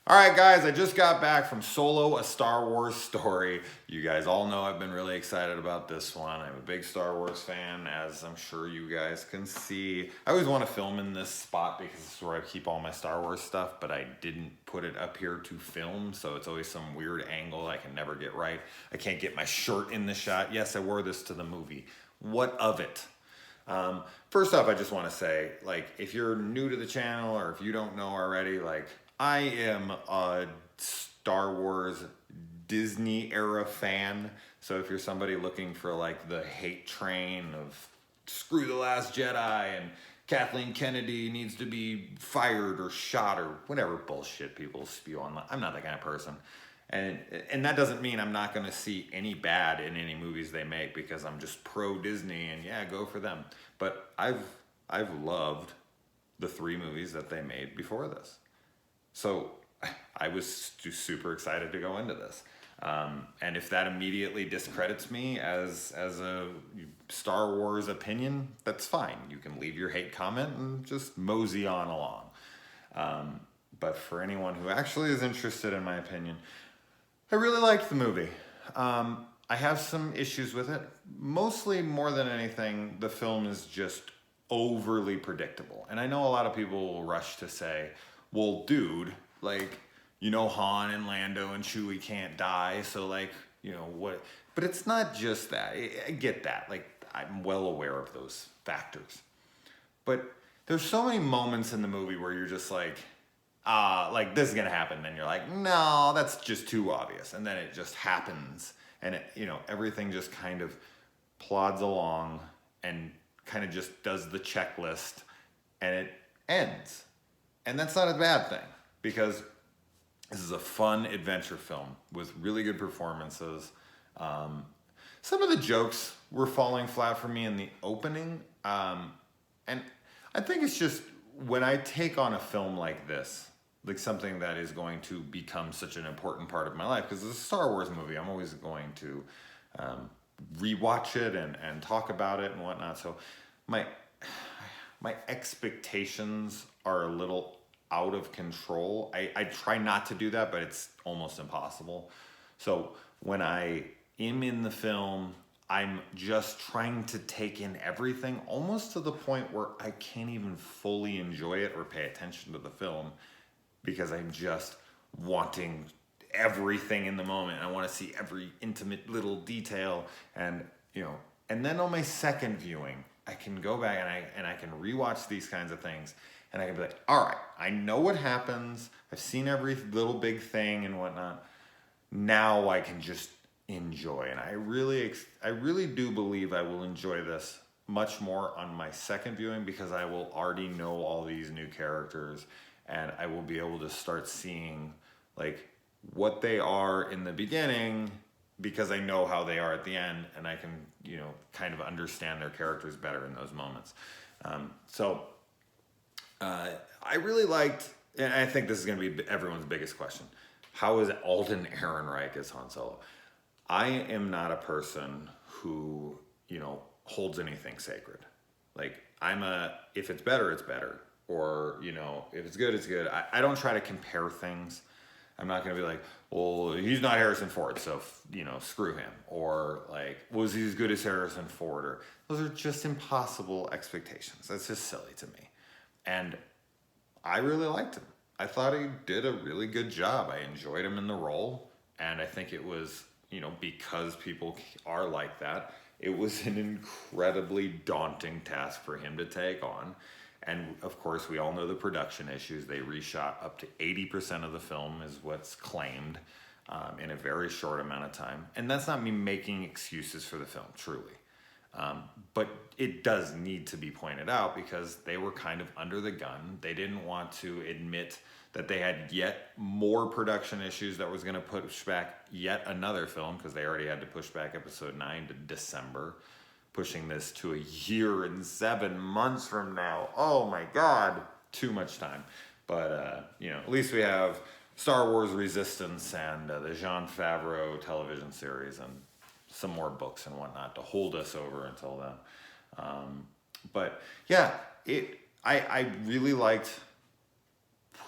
All right, guys, I just got back from Solo, a Star Wars story. You guys all know I've been really excited about this one. I'm a big Star Wars fan, as I'm sure you guys can see. I always want to film in this spot because this is where I keep all my Star Wars stuff, but I didn't put it up here to film, so it's always some weird angle I can never get right. I can't get my shirt in the shot. Yes, I wore this to the movie. What of it? First off, I just want to say, like, if you're new to the channel or if you don't know already, like, I am a Star Wars Disney era fan. So if you're somebody looking for like the hate train of screw the Last Jedi and Kathleen Kennedy needs to be fired or shot or whatever bullshit people spew online, I'm not that kind of person. And that doesn't mean I'm not going to see any bad in any movies they make because I'm just pro Disney and yeah, go for them. But I've loved the three movies that they made before this. So I was super excited to go into this. And if that immediately discredits me as a Star Wars opinion, that's fine. You can leave your hate comment and just mosey on along. But for anyone who actually is interested in my opinion, I really liked the movie. I have some issues with it. Mostly, more than anything, the film is just overly predictable. And I know a lot of people will rush to say, well, dude, like, Han and Lando and Chewie can't die, so, like, what? But it's not just that. I get that. Like, I'm well aware of those factors. But there's so many moments in the movie where you're just like this is gonna happen. Then you're like, no, that's just too obvious. And then it just happens. And everything just kind of plods along and kind of just does the checklist and it ends. And that's not a bad thing because this is a fun adventure film with really good performances. Some of the jokes were falling flat for me in the opening. And I think it's just when I take on a film like this, like something that is going to become such an important part of my life, because it's a Star Wars movie, I'm always going to rewatch it and talk about it and whatnot. So my my expectations are a little out of control. I try not to do that, but it's almost impossible. So when I am in the film, I'm just trying to take in everything almost to the point where I can't even fully enjoy it or pay attention to the film because I'm just wanting everything in the moment. I want to see every intimate little detail and then on my second viewing, I can go back and I can rewatch these kinds of things and I can be like, all right, I know what happens. I've seen every little big thing and whatnot. Now I can just enjoy. And I really do believe I will enjoy this much more on my second viewing because I will already know all these new characters and I will be able to start seeing like what they are in the beginning because I know how they are at the end and I can, kind of understand their characters better in those moments. I really liked, and I think this is going to be everyone's biggest question. How is Alden Ehrenreich as Han Solo? I am not a person who, holds anything sacred. Like, if it's better, it's better. Or, if it's good, it's good. I don't try to compare things. I'm not going to be like, well, he's not Harrison Ford, so, screw him. Or, like, was he as good as Harrison Ford? Or, those are just impossible expectations. That's just silly to me. And I really liked him. I thought he did a really good job. I enjoyed him in the role. And I think it was, because people are like that, it was an incredibly daunting task for him to take on. And of course, we all know the production issues. They reshot up to 80% of the film, is what's claimed, in a very short amount of time. And that's not me making excuses for the film, truly. But it does need to be pointed out because they were kind of under the gun. They didn't want to admit that they had yet more production issues that was going to push back yet another film because they already had to push back episode 9 to December, pushing this to a year and 7 months from now. Oh my God, too much time. But, at least we have Star Wars Resistance and the Jon Favreau television series and some more books and whatnot to hold us over until then. But yeah, I really liked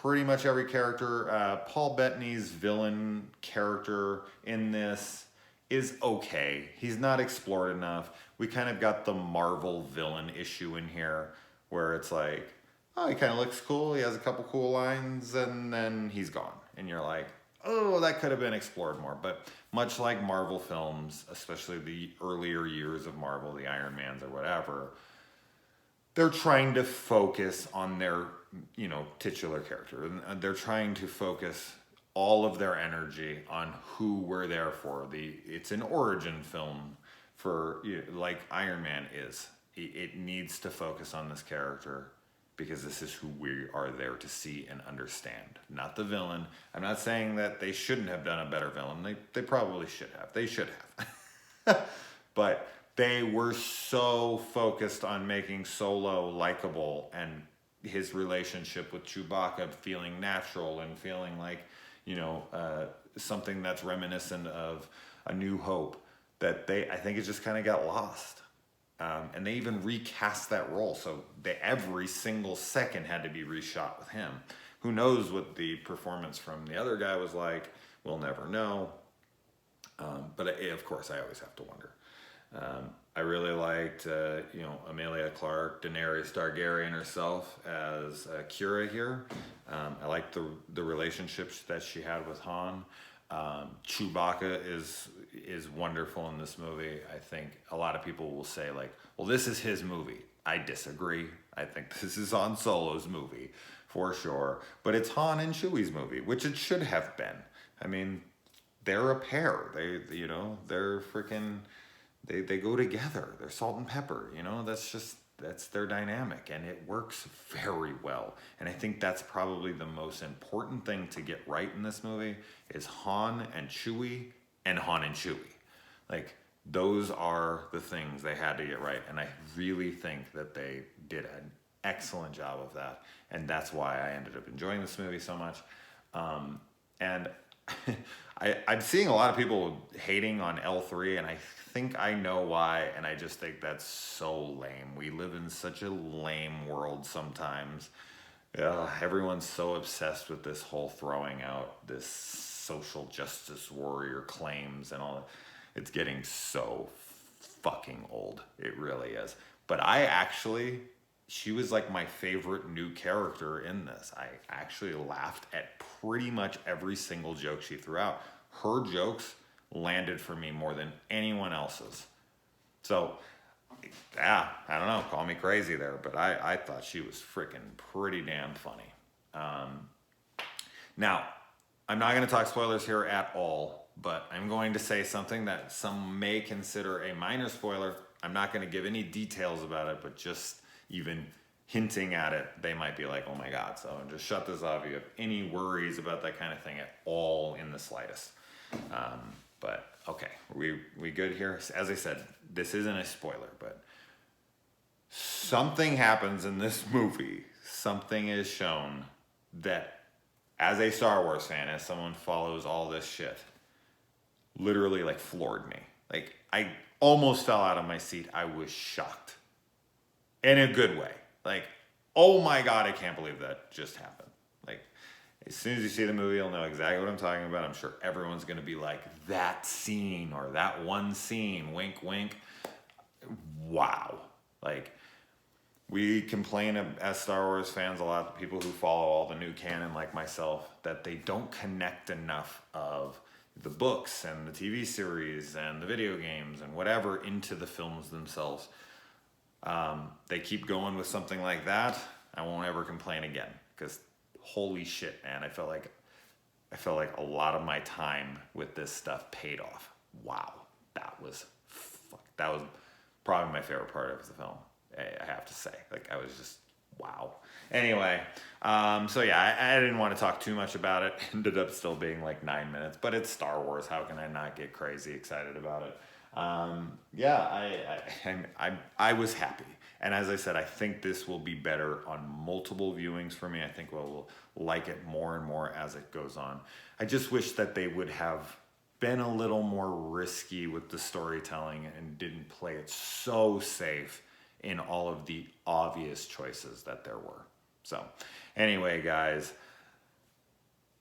pretty much every character. Paul Bettany's villain character in this is okay. He's not explored enough. We kind of got the Marvel villain issue in here where it's like, oh, he kind of looks cool. He has a couple cool lines and then he's gone. And you're like, oh, that could have been explored more. But much like Marvel films, especially the earlier years of Marvel, the Iron Mans or whatever, they're trying to focus on their, titular character. And they're trying to focus all of their energy on who we're there for. It's an origin film for, like Iron Man is. It needs to focus on this character because this is who we are there to see and understand, not the villain. I'm not saying that they shouldn't have done a better villain. They probably should have. They should have. But they were so focused on making Solo likable and his relationship with Chewbacca feeling natural and feeling like, something that's reminiscent of A New Hope, that I think it just kind of got lost. And they even recast that role, so every single second had to be reshot with him. Who knows what the performance from the other guy was like? We'll never know. But of course, I always have to wonder. I really liked, Emilia Clarke, Daenerys Targaryen herself as Kira here. I liked the relationships that she had with Han. Chewbacca is wonderful in this movie. I think a lot of people will say like, well, this is his movie. I disagree. I think this is Han Solo's movie for sure, but it's Han and Chewie's movie, which it should have been. I mean, they're a pair. They're freaking, they go together. They're salt and pepper, that's their dynamic, and it works very well. And I think that's probably the most important thing to get right in this movie is Han and Chewie and Han and Chewie. Like, those are the things they had to get right, and I really think that they did an excellent job of that, and that's why I ended up enjoying this movie so much. And I'm seeing a lot of people hating on L3, and I think I know why, and I just think that's so lame. We live in such a lame world sometimes. Everyone's so obsessed with this whole throwing out this social justice warrior claims and all that. It's getting so fucking old. It really is. But she was like my favorite new character in this. I actually laughed at pretty much every single joke she threw out. Her jokes landed for me more than anyone else's. So, I don't know, call me crazy there, but I thought she was freaking pretty damn funny. Now, I'm not going to talk spoilers here at all, but I'm going to say something that some may consider a minor spoiler. I'm not going to give any details about it, but just even hinting at it, they might be like, oh my God. So just shut this off if you have any worries about that kind of thing at all in the slightest. But okay, we good here? As I said, this isn't a spoiler, but something happens in this movie. Something is shown that, as a Star Wars fan, as someone follows all this shit, literally like floored me. Like, I almost fell out of my seat. I was shocked. In a good way. Like, oh my God, I can't believe that just happened. Like, as soon as you see the movie, you'll know exactly what I'm talking about. I'm sure everyone's going to be like, that scene or that one scene, wink, wink. Wow. Like, we complain as Star Wars fans a lot, people who follow all the new canon like myself, that they don't connect enough of the books and the TV series and the video games and whatever into the films themselves. They keep going with something like that. I won't ever complain again, because holy shit, man, I felt like a lot of my time with this stuff paid off. Wow, that was probably my favorite part of the film. I have to say, like, I was just wow. Anyway, so yeah, I didn't want to talk too much about it. Ended up still being like 9 minutes, but it's Star Wars. How can I not get crazy excited about it? I was happy. And as I said, I think this will be better on multiple viewings for me. I think we'll like it more and more as it goes on. I just wish that they would have been a little more risky with the storytelling and didn't play it so safe in all of the obvious choices that there were. So anyway, guys,